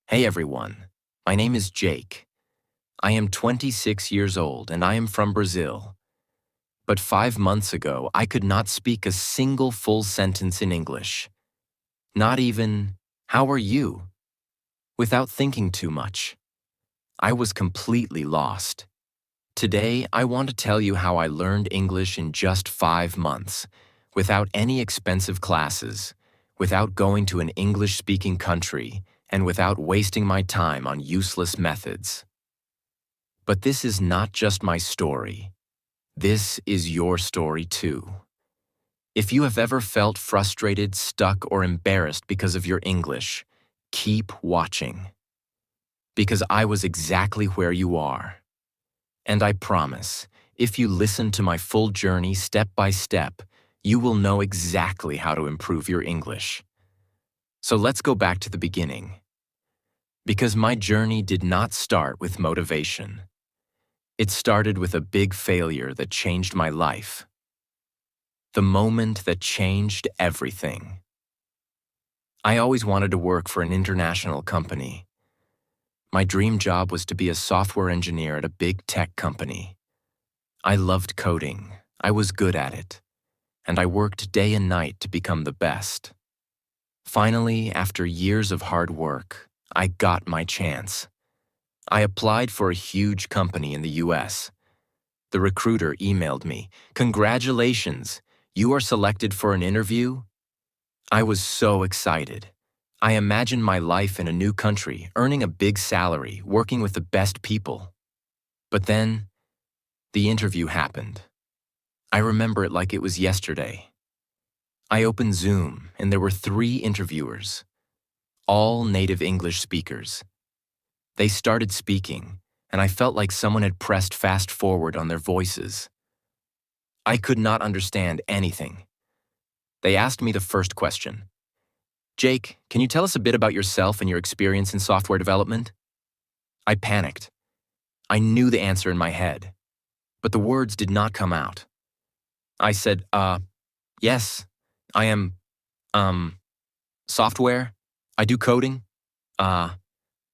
Hey everyone, my name is Jake. I am 26 years old and I am from Brazil. But 5 months ago, I could not speak a single full sentence in English. Not even, "How are you?" without thinking too much. I was completely lost. Today, I want to tell you how I learned English in just 5 months, without any expensive classes, without going to an English-speaking country, and without wasting my time on useless methods. But this is not just my story. This is your story too. If you have ever felt frustrated, stuck, or embarrassed because of your English, keep watching. Because I was exactly where you are. And I promise, if you listen to my full journey step by step, you will know exactly how to improve your English. So let's go back to the beginning. Because my journey did not start with motivation. It started with a big failure that changed my life. The moment that changed everything. I always wanted to work for an international company. My dream job was to be a software engineer at a big tech company. I loved coding, I was good at it, and I worked day and night to become the best. Finally, after years of hard work, I got my chance. I applied for a huge company in the US. The recruiter emailed me, "Congratulations, you are selected for an interview?" I was so excited. I imagined my life in a new country, earning a big salary, working with the best people. But then, the interview happened. I remember it like it was yesterday. I opened Zoom, and there were 3 interviewers, all native English speakers. They started speaking, and I felt like someone had pressed fast forward on their voices. I could not understand anything. They asked me the first question. "Jake, can you tell us a bit about yourself and your experience in software development?" I panicked. I knew the answer in my head, but the words did not come out. I said, yes, I am, software. I do coding.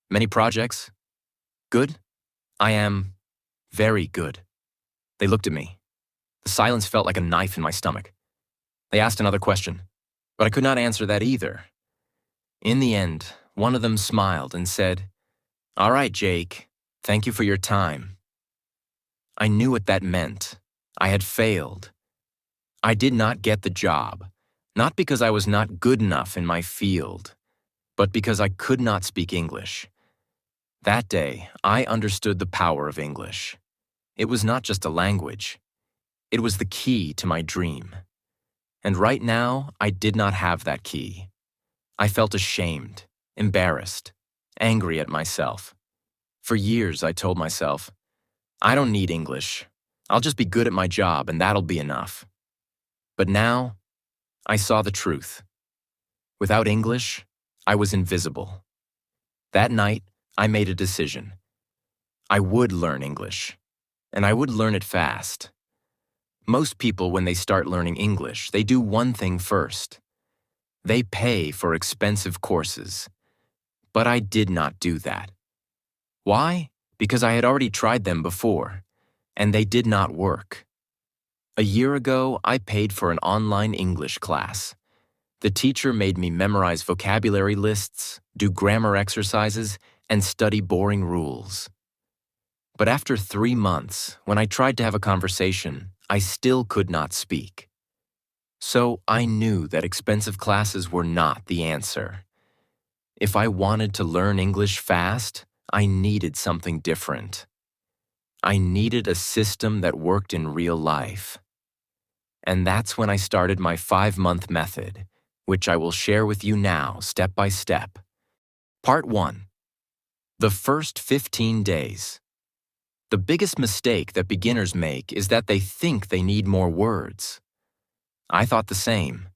Many projects. Good. I am very good." They looked at me. The silence felt like a knife in my stomach. They asked another question, but I could not answer that either. In the end, one of them smiled and said, "All right, Jake, thank you for your time." I knew what that meant. I had failed. I did not get the job, not because I was not good enough in my field, but because I could not speak English. That day, I understood the power of English. It was not just a language. It was the key to my dream. And right now, I did not have that key. I felt ashamed, embarrassed, angry at myself. For years, I told myself, "I don't need English. I'll just be good at my job and that'll be enough." But now, I saw the truth. Without English, I was invisible. That night, I made a decision. I would learn English, and I would learn it fast. Most people, when they start learning English, they do one thing first. They pay for expensive courses. But I did not do that. Why? Because I had already tried them before, and they did not work. A year ago, I paid for an online English class. The teacher made me memorize vocabulary lists, do grammar exercises, and study boring rules. But after 3 months, when I tried to have a conversation, I still could not speak. So I knew that expensive classes were not the answer. If I wanted to learn English fast, I needed something different. I needed a system that worked in real life. And that's when I started my 5-month method, which I will share with you now, step by step. Part 1. The first 15 days. The biggest mistake that beginners make is that they think they need more words. I thought the same.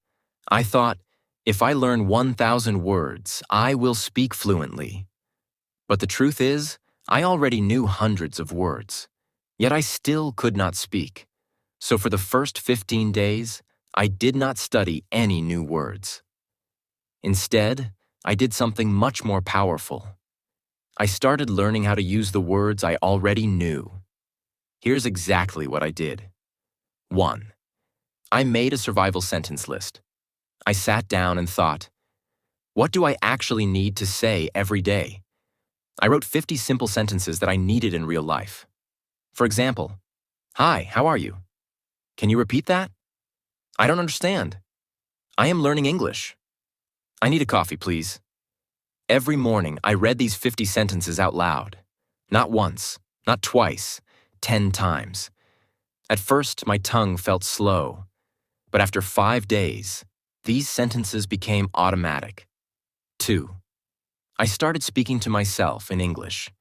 I thought, if I learn 1,000 words, I will speak fluently. But the truth is, I already knew hundreds of words, yet I still could not speak. So for the first 15 days, I did not study any new words. Instead, I did something much more powerful. I started learning how to use the words I already knew. Here's exactly what I did. 1. I made a survival sentence list. I sat down and thought, what do I actually need to say every day? I wrote 50 simple sentences that I needed in real life. For example, hi, how are you? Can you repeat that? I don't understand. I am learning English. I need a coffee, please. Every morning, I read these 50 sentences out loud. Not once, not twice, 10 times. At first, my tongue felt slow, but after 5 days, these sentences became automatic. 2. I started speaking to myself in English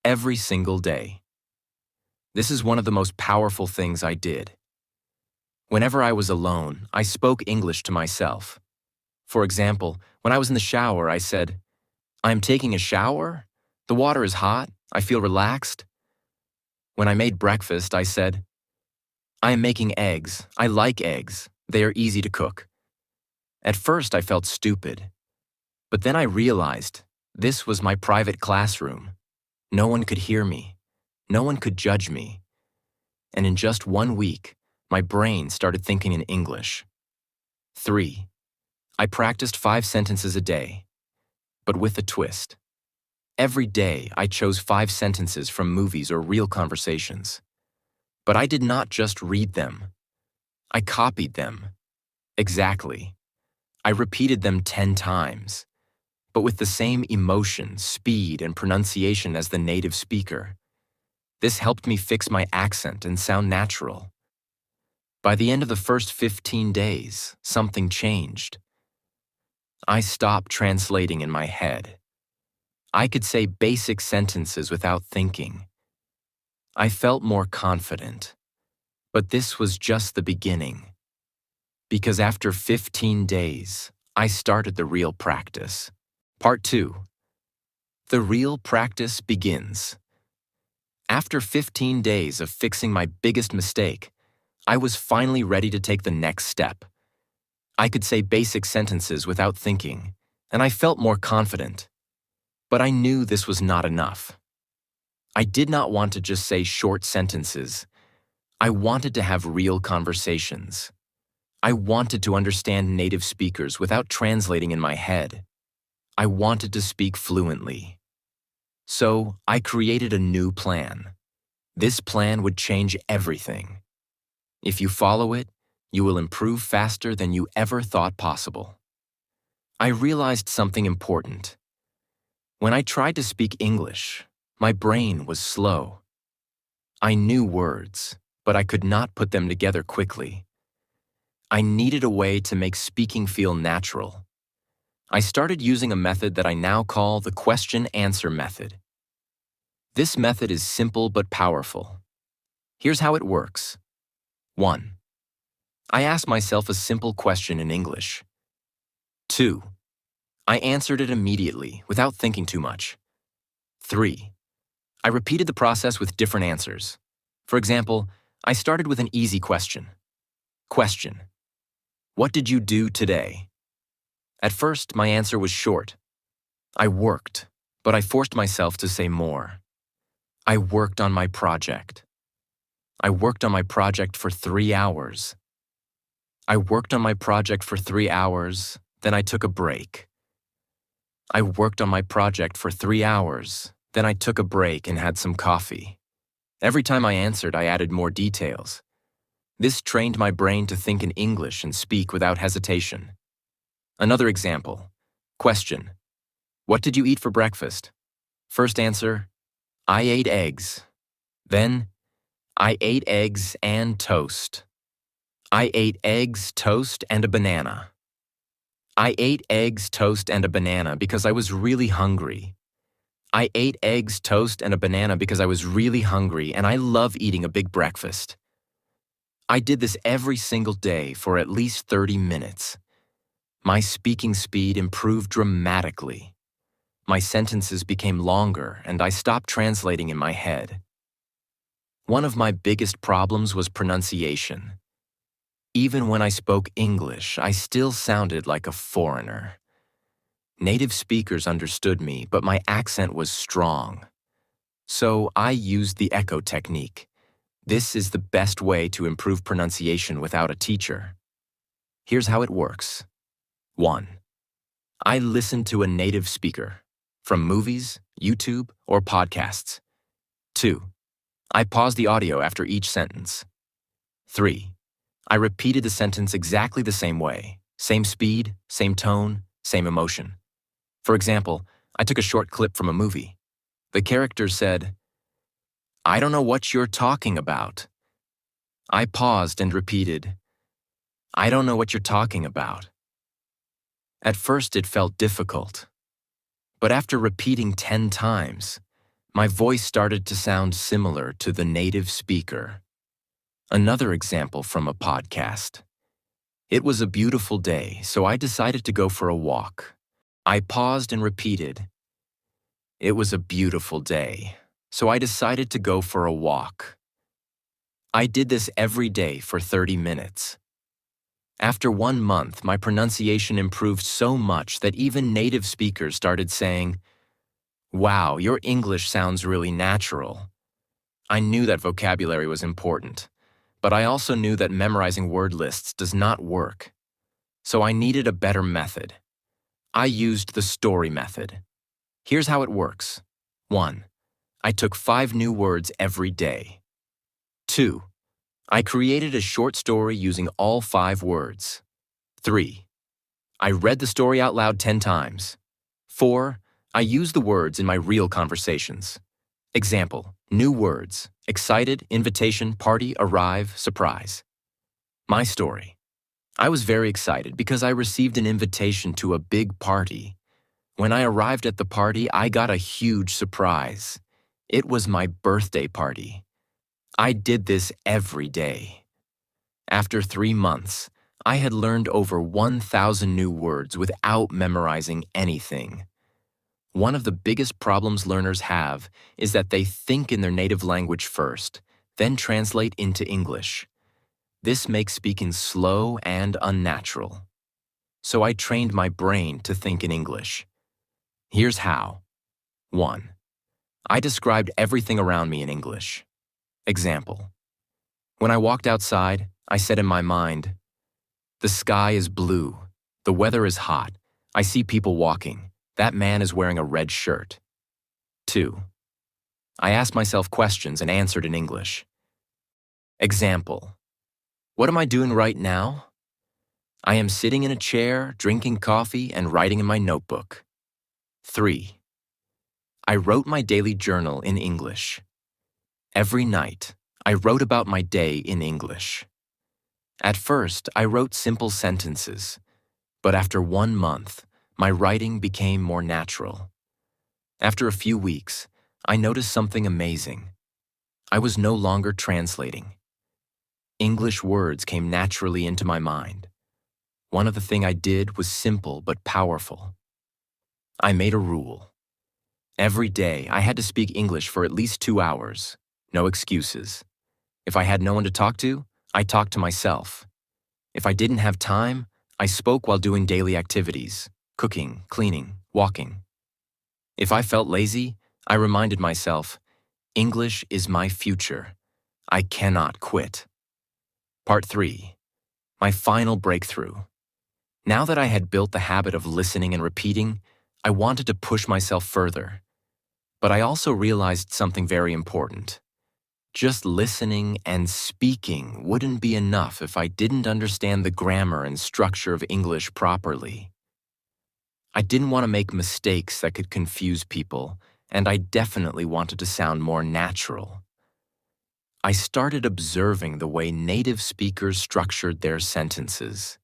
every single day. This is one of the most powerful things I did. Whenever I was alone, I spoke English to myself. For example, when I was in the shower, I said, I am taking a shower. The water is hot. I feel relaxed. When I made breakfast, I said, I am making eggs. I like eggs. They are easy to cook. At first, I felt stupid. But then I realized this was my private classroom. No one could hear me. No one could judge me. And in just 1 week, my brain started thinking in English. 3. I practiced 5 sentences a day, but with a twist. Every day, I chose 5 sentences from movies or real conversations. But I did not just read them. I copied them. Exactly. I repeated them 10 times, but with the same emotion, speed, and pronunciation as the native speaker. This helped me fix my accent and sound natural. By the end of the first 15 days, something changed. I stopped translating in my head. I could say basic sentences without thinking. I felt more confident. But this was just the beginning. Because after 15 days, I started the real practice. Part 2. The real practice begins. After 15 days of fixing my biggest mistake, I was finally ready to take the next step. I could say basic sentences without thinking, and I felt more confident. But I knew this was not enough. I did not want to just say short sentences. I wanted to have real conversations. I wanted to understand native speakers without translating in my head. I wanted to speak fluently. So I created a new plan. This plan would change everything. If you follow it, you will improve faster than you ever thought possible. I realized something important. When I tried to speak English, my brain was slow. I knew words, but I could not put them together quickly. I needed a way to make speaking feel natural. I started using a method that I now call the question-answer method. This method is simple but powerful. Here's how it works. 1. I asked myself a simple question in English. 2. I answered it immediately, without thinking too much. 3. I repeated the process with different answers. For example, I started with an easy question. Question: what did you do today? At first, my answer was short. I worked, but I forced myself to say more. I worked on my project. I worked on my project for 3 hours. I worked on my project for 3 hours, then I took a break. I worked on my project for 3 hours, then I took a break and had some coffee. Every time I answered, I added more details. This trained my brain to think in English and speak without hesitation. Another example. Question: what did you eat for breakfast? First answer: I ate eggs. Then, I ate eggs and toast. I ate eggs, toast, and a banana. I ate eggs, toast, and a banana because I was really hungry. I ate eggs, toast, and a banana because I was really hungry, and I love eating a big breakfast. I did this every single day for at least 30 minutes. My speaking speed improved dramatically. My sentences became longer, and I stopped translating in my head. One of my biggest problems was pronunciation. Even when I spoke English, I still sounded like a foreigner. Native speakers understood me, but my accent was strong. So I used the echo technique. This is the best way to improve pronunciation without a teacher. Here's how it works. 1. I listen to a native speaker, from movies, YouTube, or podcasts. 2. I pause the audio after each sentence. 3. I repeated the sentence exactly the same way, same speed, same tone, same emotion. For example, I took a short clip from a movie. The character said, "I don't know what you're talking about." I paused and repeated, "I don't know what you're talking about." At first it felt difficult, but after repeating 10 times, my voice started to sound similar to the native speaker. Another example from a podcast. It was a beautiful day, so I decided to go for a walk. I paused and repeated, "It was a beautiful day, so I decided to go for a walk." I did this every day for 30 minutes. After 1 month, my pronunciation improved so much that even native speakers started saying, "Wow, your English sounds really natural." I knew that vocabulary was important, but I also knew that memorizing word lists does not work. So I needed a better method. I used the story method. Here's how it works. 1. I took 5 new words every day. 2. I created a short story using all 5 words. 3. I read the story out loud 10 times. 4. I used the words in my real conversations. Example, new words: excited, invitation, party, arrive, surprise. My story. I was very excited because I received an invitation to a big party. When I arrived at the party, I got a huge surprise. It was my birthday party. I did this every day. After 3 months, I had learned over 1,000 new words without memorizing anything. One of the biggest problems learners have is that they think in their native language first, then translate into English. This makes speaking slow and unnatural. So I trained my brain to think in English. Here's how. 1. I described everything around me in English. Example. When I walked outside, I said in my mind, "The sky is blue. The weather is hot. I see people walking. That man is wearing a red shirt." 2. I asked myself questions and answered in English. Example. What am I doing right now? I am sitting in a chair, drinking coffee, and writing in my notebook. 3. I wrote my daily journal in English. Every night, I wrote about my day in English. At first, I wrote simple sentences, but after 1 month, my writing became more natural. After a few weeks, I noticed something amazing. I was no longer translating. English words came naturally into my mind. One of the things I did was simple but powerful. I made a rule. Every day, I had to speak English for at least 2 hours. No excuses. If I had no one to talk to, I talked to myself. If I didn't have time, I spoke while doing daily activities, cooking, cleaning, walking. If I felt lazy, I reminded myself, English is my future. I cannot quit. Part 3. My final breakthrough. Now that I had built the habit of listening and repeating, I wanted to push myself further. But I also realized something very important. Just listening and speaking wouldn't be enough if I didn't understand the grammar and structure of English properly. I didn't want to make mistakes that could confuse people, and I definitely wanted to sound more natural. I started observing the way native speakers structured their sentences.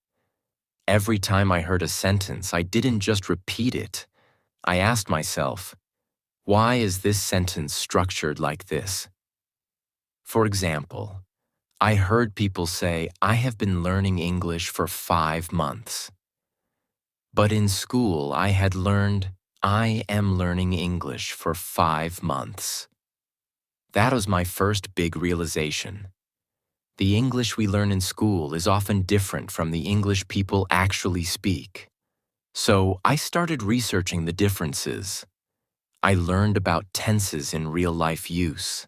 Every time I heard a sentence, I didn't just repeat it. I asked myself, why is this sentence structured like this? For example, I heard people say, "I have been learning English for 5 months." But in school, I had learned, "I am learning English for 5 months." That was my first big realization. The English we learn in school is often different from the English people actually speak. So I started researching the differences. I learned about tenses in real-life use.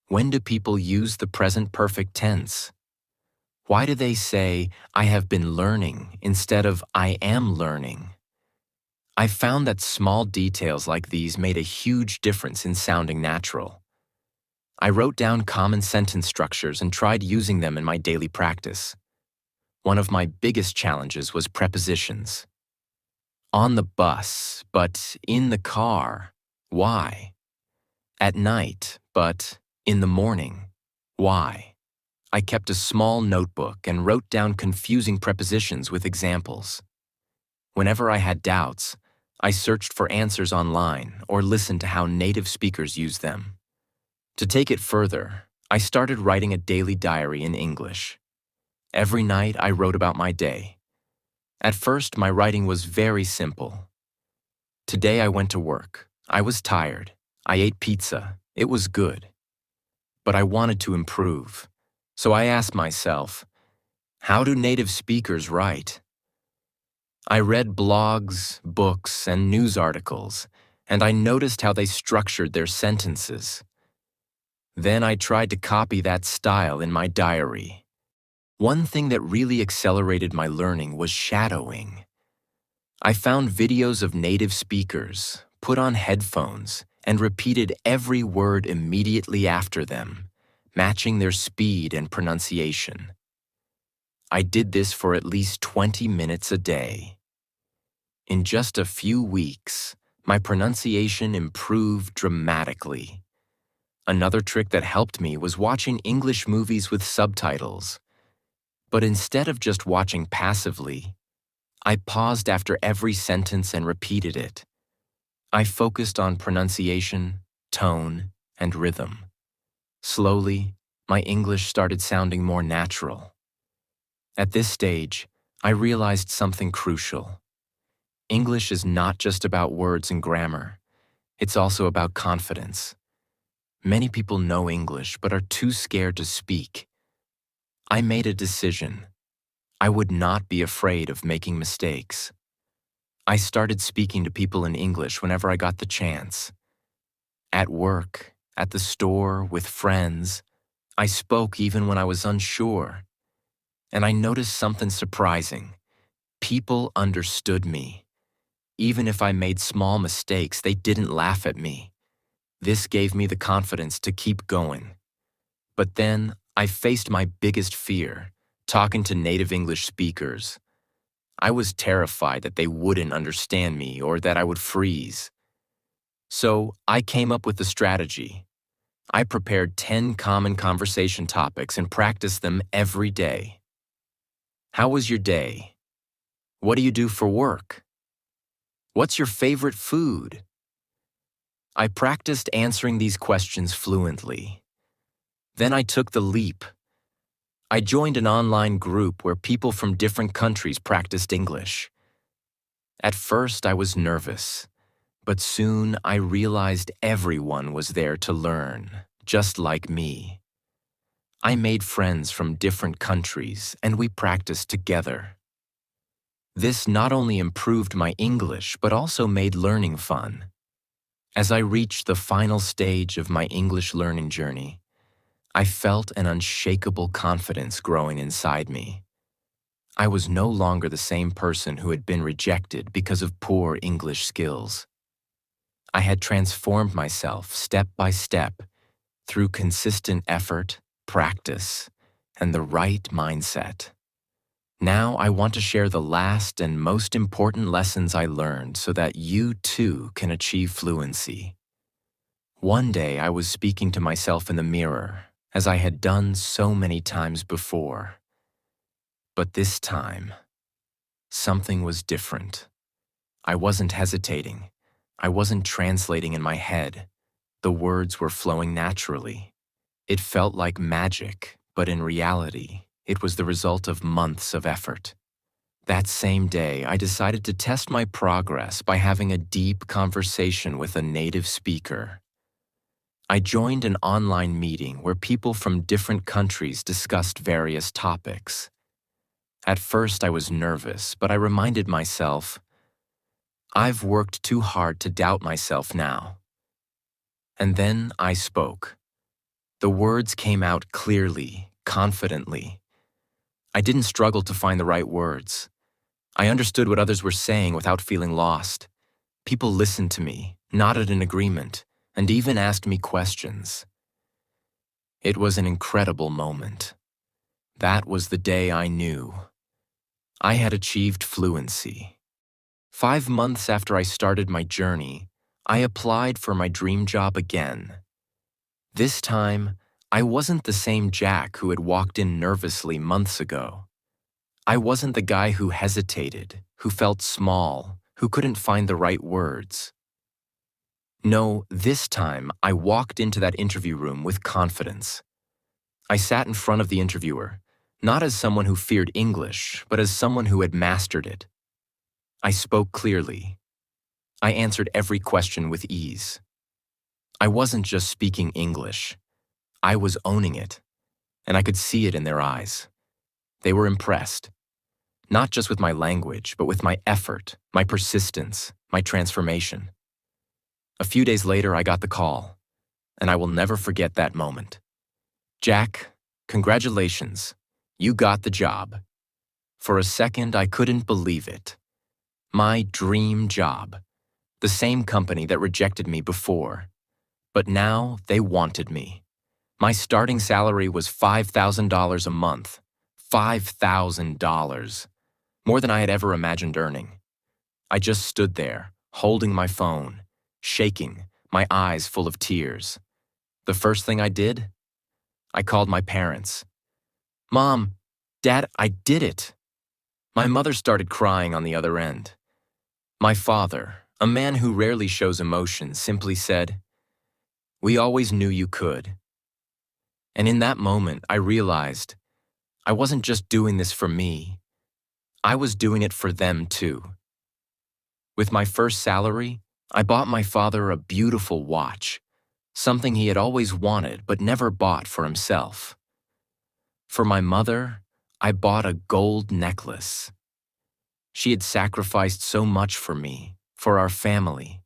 When do people use the present perfect tense? Why do they say, I have been learning instead of I am learning? I found that small details like these made a huge difference in sounding natural. I wrote down common sentence structures and tried using them in my daily practice. One of my biggest challenges was prepositions. On the bus, but in the car. Why? At night, but in the morning. Why? I kept a small notebook and wrote down confusing prepositions with examples. Whenever I had doubts, I searched for answers online or listened to how native speakers use them. To take it further, I started writing a daily diary in English. Every night I wrote about my day. At first, my writing was very simple. Today I went to work. I was tired. I ate pizza. It was good. But I wanted to improve. So I asked myself, how do native speakers write? I read blogs, books, and news articles, and I noticed how they structured their sentences. Then I tried to copy that style in my diary. One thing that really accelerated my learning was shadowing. I found videos of native speakers, put on headphones, and repeated every word immediately after them, matching their speed and pronunciation. I did this for at least 20 minutes a day. In just a few weeks, my pronunciation improved dramatically. Another trick that helped me was watching English movies with subtitles. But instead of just watching passively, I paused after every sentence and repeated it. I focused on pronunciation, tone, and rhythm. Slowly, my English started sounding more natural. At this stage, I realized something crucial. English is not just about words and grammar. It's also about confidence. Many people know English but are too scared to speak. I made a decision. I would not be afraid of making mistakes. I started speaking to people in English whenever I got the chance. At work, at the store, with friends, I spoke even when I was unsure. And I noticed something surprising. People understood me. Even if I made small mistakes, they didn't laugh at me. This gave me the confidence to keep going. But then, I faced my biggest fear, talking to native English speakers. I was terrified that they wouldn't understand me or that I would freeze. So, I came up with a strategy. I prepared 10 common conversation topics and practiced them every day. How was your day? What do you do for work? What's your favorite food? I practiced answering these questions fluently. Then I took the leap. I joined an online group where people from different countries practiced English. At first, I was nervous, but soon I realized everyone was there to learn, just like me. I made friends from different countries, and we practiced together. This not only improved my English, but also made learning fun. As I reached the final stage of my English learning journey, I felt an unshakable confidence growing inside me. I was no longer the same person who had been rejected because of poor English skills. I had transformed myself step by step through consistent effort, practice, and the right mindset. Now I want to share the last and most important lessons I learned so that you too can achieve fluency. One day I was speaking to myself in the mirror, as I had done so many times before. But this time, something was different. I wasn't hesitating. I wasn't translating in my head. The words were flowing naturally. It felt like magic, but in reality, it was the result of months of effort. That same day, I decided to test my progress by having a deep conversation with a native speaker. I joined an online meeting where people from different countries discussed various topics. At first, I was nervous, but I reminded myself, I've worked too hard to doubt myself now. And then I spoke. The words came out clearly, confidently. I didn't struggle to find the right words. I understood what others were saying without feeling lost. People listened to me, nodded in agreement, and even asked me questions. It was an incredible moment. That was the day I knew I had achieved fluency. 5 months after I started my journey, I applied for my dream job again. This time, I wasn't the same Jack who had walked in nervously months ago. I wasn't the guy who hesitated, who felt small, who couldn't find the right words. No, this time I walked into that interview room with confidence. I sat in front of the interviewer, not as someone who feared English, but as someone who had mastered it. I spoke clearly. I answered every question with ease. I wasn't just speaking English. I was owning it, and I could see it in their eyes. They were impressed, not just with my language, but with my effort, my persistence, my transformation. A few days later, I got the call, and I will never forget that moment. Jack, congratulations. You got the job. For a second, I couldn't believe it. My dream job. The same company that rejected me before. But now they wanted me. My starting salary was $5,000 a month. $5,000. More than I had ever imagined earning. I just stood there, holding my phone, shaking, my eyes full of tears. The first thing I did? I called my parents. Mom, Dad, I did it. My mother started crying on the other end. My father, a man who rarely shows emotion, simply said, "We always knew you could." And in that moment, I realized I wasn't just doing this for me. I was doing it for them too. With my first salary, I bought my father a beautiful watch, something he had always wanted but never bought for himself. For my mother, I bought a gold necklace. She had sacrificed so much for me, for our family,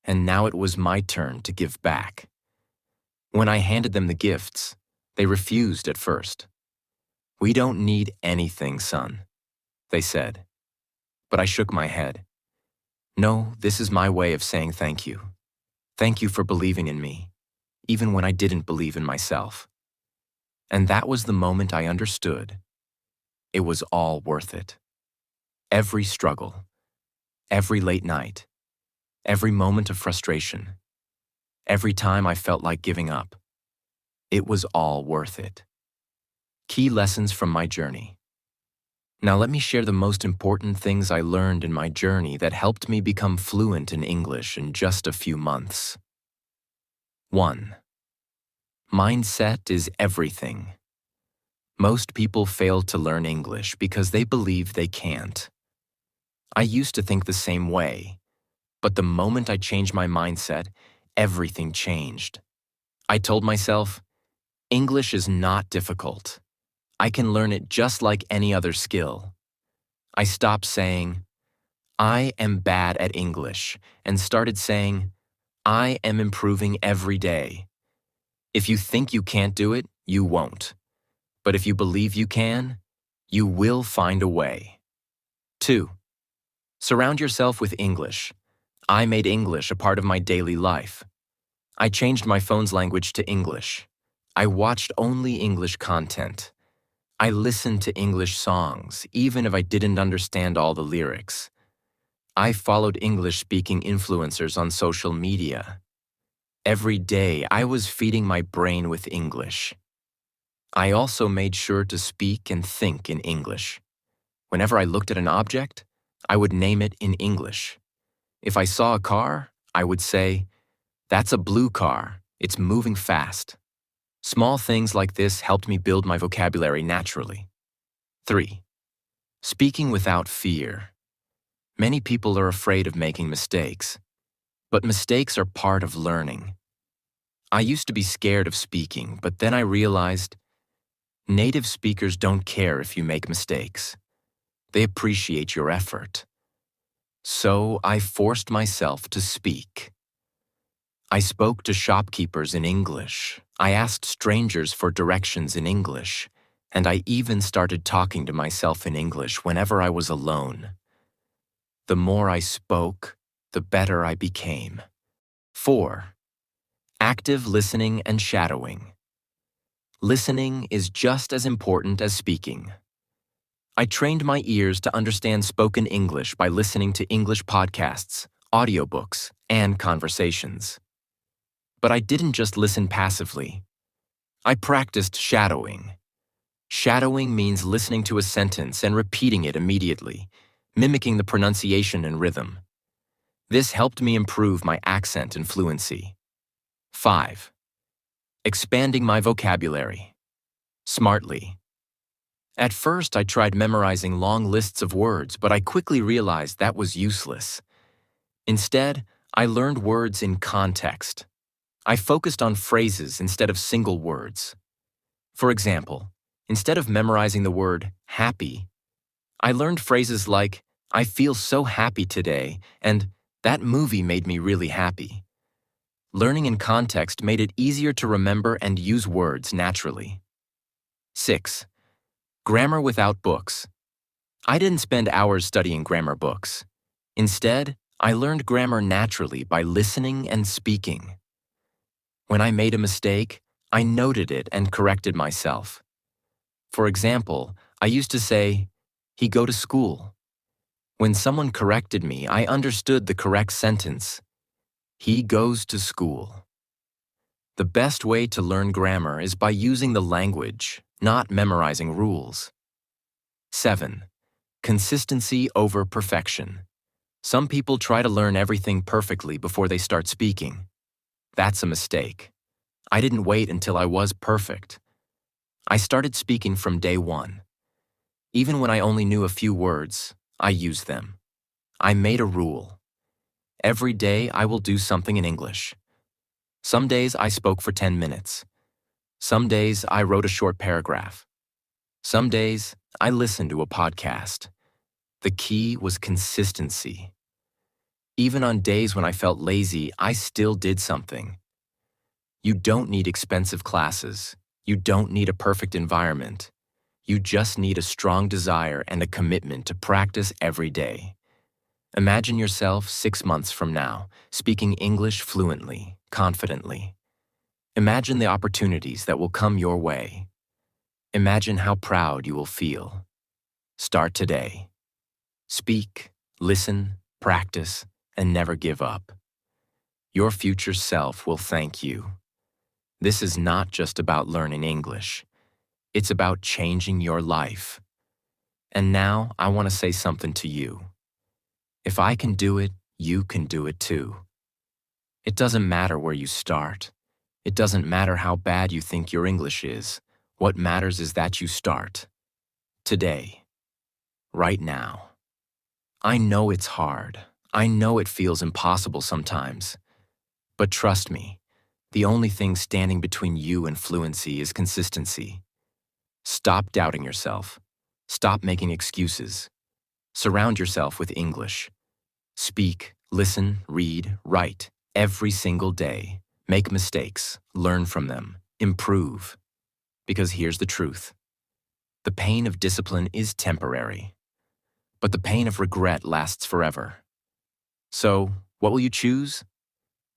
and now it was my turn to give back. When I handed them the gifts, they refused at first. "We don't need anything, son," they said. But I shook my head. "No, this is my way of saying thank you. Thank you for believing in me, even when I didn't believe in myself." And that was the moment I understood. It was all worth it. Every struggle, every late night, every moment of frustration, every time I felt like giving up. It was all worth it. Key lessons from my journey. Now let me share the most important things I learned in my journey that helped me become fluent in English in just a few months. 1. Mindset is everything. Most people fail to learn English because they believe they can't. I used to think the same way, but the moment I changed my mindset, everything changed. I told myself, English is not difficult. I can learn it just like any other skill. I stopped saying, "I am bad at English," and started saying, "I am improving every day." If you think you can't do it, you won't. But if you believe you can, you will find a way. 2. Surround yourself with English. I made English a part of my daily life. I changed my phone's language to English. I watched only English content. I listened to English songs, even if I didn't understand all the lyrics. I followed English-speaking influencers on social media. Every day, I was feeding my brain with English. I also made sure to speak and think in English. Whenever I looked at an object, I would name it in English. If I saw a car, I would say, "That's a blue car. It's moving fast." Small things like this helped me build my vocabulary naturally. 3. Speaking without fear. Many people are afraid of making mistakes, but mistakes are part of learning. I used to be scared of speaking, but then I realized native speakers don't care if you make mistakes. They appreciate your effort. So I forced myself to speak. I spoke to shopkeepers in English. I asked strangers for directions in English. And I even started talking to myself in English whenever I was alone. The more I spoke, the better I became. 4. Active listening and shadowing. Listening is just as important as speaking. I trained my ears to understand spoken English by listening to English podcasts, audiobooks, and conversations. But I didn't just listen passively. I practiced shadowing. Shadowing means listening to a sentence and repeating it immediately, mimicking the pronunciation and rhythm. This helped me improve my accent and fluency. 5. Expanding my vocabulary. Smartly. At first, I tried memorizing long lists of words, but I quickly realized that was useless. Instead, I learned words in context. I focused on phrases instead of single words. For example, instead of memorizing the word happy, I learned phrases like, I feel so happy today, and that movie made me really happy. Learning in context made it easier to remember and use words naturally. 6. Grammar without books. I didn't spend hours studying grammar books. Instead, I learned grammar naturally by listening and speaking. When I made a mistake, I noted it and corrected myself. For example, I used to say, he go to school. When someone corrected me, I understood the correct sentence. He goes to school. The best way to learn grammar is by using the language, not memorizing rules. 7. Consistency over perfection. Some people try to learn everything perfectly before they start speaking. That's a mistake. I didn't wait until I was perfect. I started speaking from day one. Even when I only knew a few words, I used them. I made a rule. Every day I will do something in English. Some days I spoke for 10 minutes. Some days I wrote a short paragraph. Some days I listened to a podcast. The key was consistency. Even on days when I felt lazy, I still did something. You don't need expensive classes. You don't need a perfect environment. You just need a strong desire and a commitment to practice every day. Imagine yourself 6 months from now, speaking English fluently, confidently. Imagine the opportunities that will come your way. Imagine how proud you will feel. Start today. Speak, listen, practice, and never give up. Your future self will thank you. This is not just about learning English. It's about changing your life. And now I want to say something to you. If I can do it, you can do it too. It doesn't matter where you start. It doesn't matter how bad you think your English is. What matters is that you start. Today. Right now. I know it's hard. I know it feels impossible sometimes. But trust me, the only thing standing between you and fluency is consistency. Stop doubting yourself. Stop making excuses. Surround yourself with English. Speak, listen, read, write, every single day. Make mistakes, learn from them, improve. Because here's the truth. The pain of discipline is temporary, but the pain of regret lasts forever. So, what will you choose?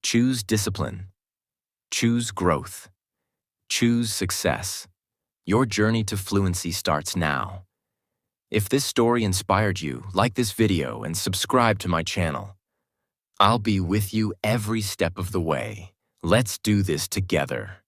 Choose discipline. Choose growth. Choose success. Your journey to fluency starts now. If this story inspired you, like this video and subscribe to my channel. I'll be with you every step of the way. Let's do this together.